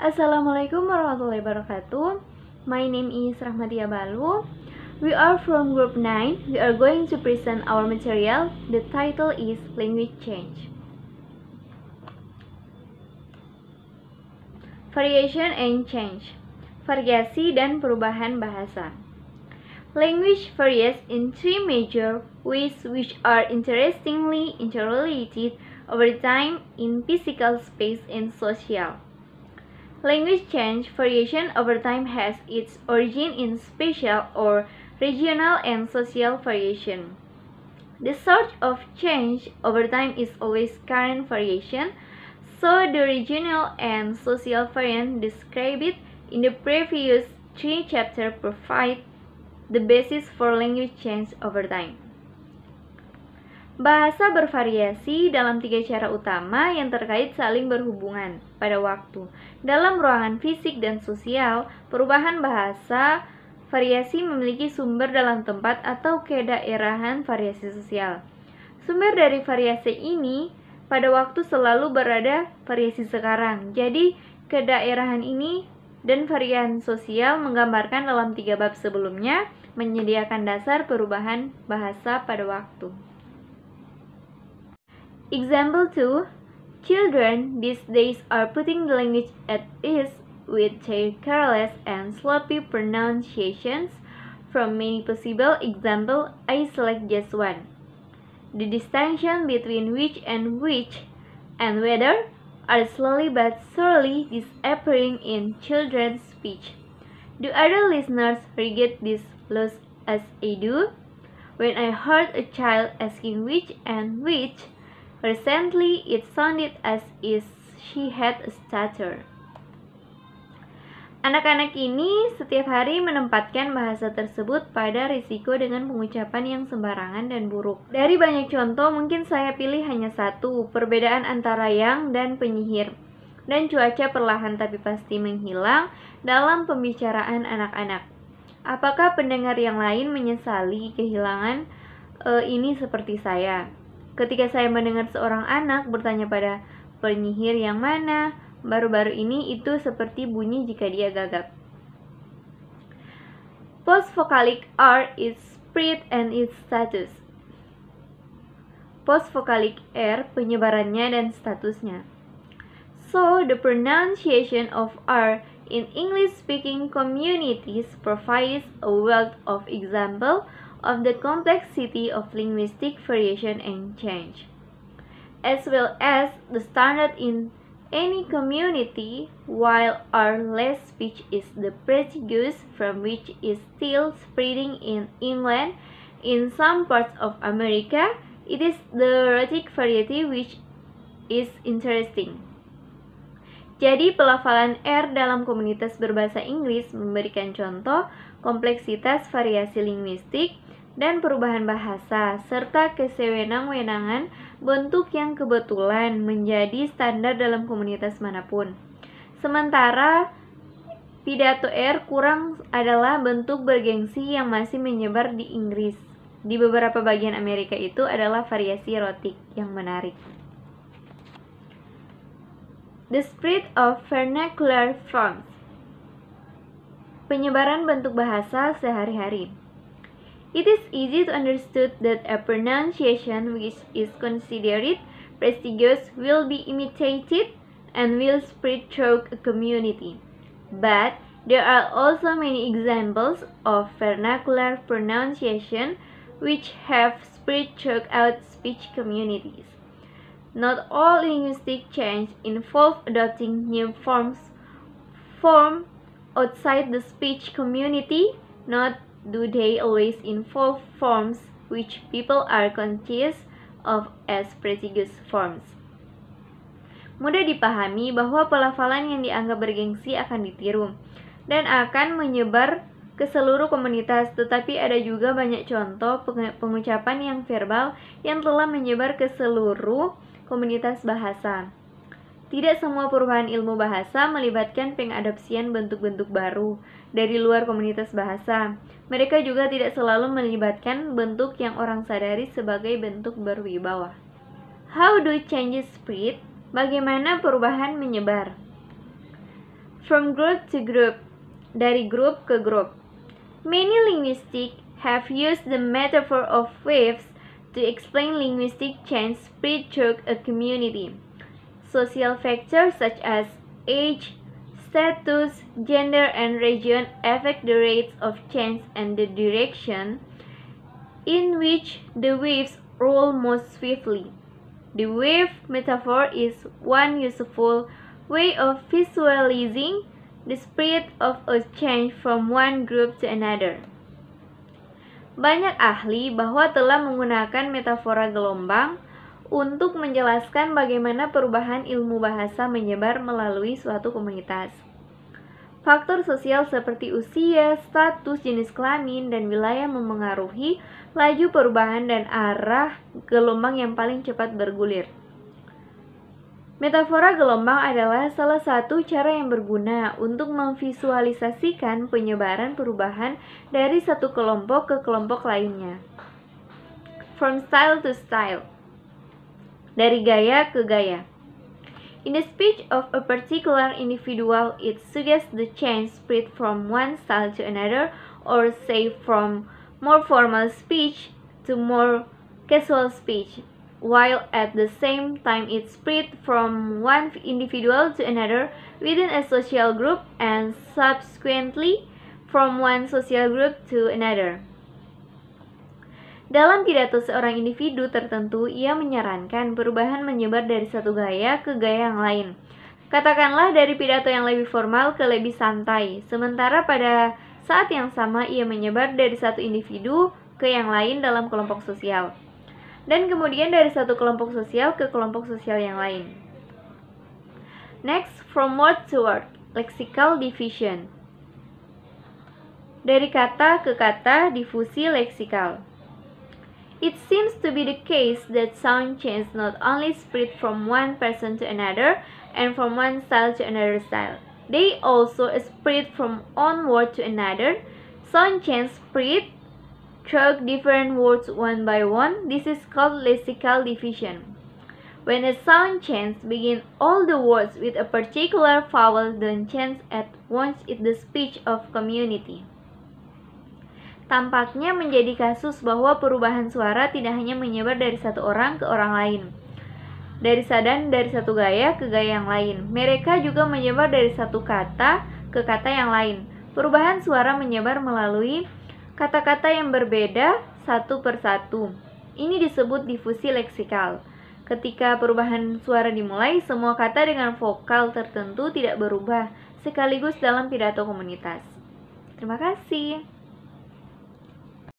Assalamualaikum warahmatullahi wabarakatuh. My name is Rahmatia Balu. We are from group 9. We are going to present our material. The title is Language Change. Variation and Change. Variasi dan perubahan bahasa. Language varies in three major ways which are interestingly interrelated over time in physical space and social. Language change variation over time has its origin in spatial or regional and social variation. The sort of change over time is always current variation, so the regional and social variant described in the previous three chapters provide the basis for language change over time. Bahasa bervariasi dalam tiga cara utama yang terkait saling berhubungan pada waktu. Dalam ruangan fisik dan sosial, perubahan bahasa variasi memiliki sumber dalam tempat atau kedaerahan variasi sosial. Sumber dari variasi ini pada waktu selalu berada variasi sekarang. Jadi, kedaerahan ini dan varian sosial menggambarkan dalam tiga bab sebelumnya menyediakan dasar perubahan bahasa pada waktu. Example 2. Children these days are putting the language at ease with their careless and sloppy pronunciations. From many possible examples, I select just one. The distinction between which and whether are slowly but surely disappearing in children's speech. Do other listeners regret this loss as I do? When I heard a child asking which and which, recently, it sounded as if she had a stutter. Anak-anak ini setiap hari menempatkan bahasa tersebut pada risiko dengan pengucapan yang sembarangan dan buruk. Dari banyak contoh, mungkin saya pilih hanya satu, perbedaan antara yang dan penyihir. Dan cuaca perlahan tapi pasti menghilang dalam pembicaraan anak-anak. Apakah pendengar yang lain menyesali kehilangan ini seperti saya? Ketika saya mendengar seorang anak bertanya pada penyihir yang mana, baru-baru ini itu seperti bunyi jika dia gagap. Postvokalik R is spread and its status. Postvokalik R penyebarannya dan statusnya. So, the pronunciation of R in English-speaking communities provides a wealth of examples of the complexity of linguistic variation and change, as well as the standard in any community, while our last speech is the prestigious from which is still spreading in England. In some parts of America, it is the rhotic variety which is interesting. Jadi, pelafalan R dalam komunitas berbahasa Inggris memberikan contoh kompleksitas variasi linguistik dan perubahan bahasa, serta kesewenang-wenangan bentuk yang kebetulan menjadi standar dalam komunitas manapun. Sementara, pidato R kurang adalah bentuk bergengsi yang masih menyebar di Inggris. Di beberapa bagian Amerika itu adalah variasi rhotic yang menarik. The spread of vernacular forms. Penyebaran bentuk bahasa sehari-hari. It is easy to understand that a pronunciation which is considered prestigious will be imitated and will spread through a community. But there are also many examples of vernacular pronunciation which have spread throughout speech communities. Not all linguistic change involve adopting new forms outside the speech community, not do they always involve forms which people are conscious of as prestigious forms. Mudah dipahami bahwa pelafalan yang dianggap bergengsi akan ditiru dan akan menyebar ke seluruh komunitas, tetapi ada juga banyak contoh pengucapan yang verbal yang telah menyebar ke seluruh komunitas bahasa. Tidak semua perubahan ilmu bahasa melibatkan pengadopsian bentuk-bentuk baru dari luar komunitas bahasa. Mereka juga tidak selalu melibatkan bentuk yang orang sadari sebagai bentuk berwibawa. How do changes spread? Bagaimana perubahan menyebar? from group to group, dari grup ke grup. Many linguists have used the metaphor of waves to explain linguistic change spread through a community. Social factors such as age, status, gender, and region affect the rates of change and the direction in which the waves roll most swiftly. The wave metaphor is one useful way of visualizing the spread of a change from one group to another. Banyak ahli bahwa telah menggunakan metafora gelombang untuk menjelaskan bagaimana perubahan ilmu bahasa menyebar melalui suatu komunitas. Faktor sosial seperti usia, status, jenis kelamin, dan wilayah memengaruhi laju perubahan dan arah gelombang yang paling cepat bergulir. Metafora gelombang adalah salah satu cara yang berguna untuk memvisualisasikan penyebaran perubahan dari satu kelompok ke kelompok lainnya. From style to style. Dari gaya ke gaya. In the speech of a particular individual, it suggests the change spread from one style to another, or say from more formal speech to more casual speech, while at the same time it spread from one individual to another within a social group and subsequently from one social group to another. Dalam pidato seorang individu tertentu, ia menyarankan perubahan menyebar dari satu gaya ke gaya yang lain. Katakanlah dari pidato yang lebih formal ke lebih santai, sementara pada saat yang sama ia menyebar dari satu individu ke yang lain dalam kelompok sosial, dan kemudian dari satu kelompok sosial ke kelompok sosial yang lain. Next, from word to word, lexical division. Dari kata ke kata, difusi leksikal. It seems to be the case that sound change not only spread from one person to another and from one style to another style. They also spread from one word to another. Sound change spread through different words one by one. This is called lexical division. When a sound change begins all the words with a particular vowel don't change at once in the speech of community. Tampaknya menjadi kasus bahwa perubahan suara tidak hanya menyebar dari satu orang ke orang lain, dari satu gaya ke gaya yang lain. Mereka juga menyebar dari satu kata ke kata yang lain. Perubahan suara menyebar melalui kata-kata yang berbeda satu per satu. Ini disebut difusi leksikal. Ketika perubahan suara dimulai, semua kata dengan vokal tertentu tidak berubah sekaligus dalam pidato komunitas. Terima kasih.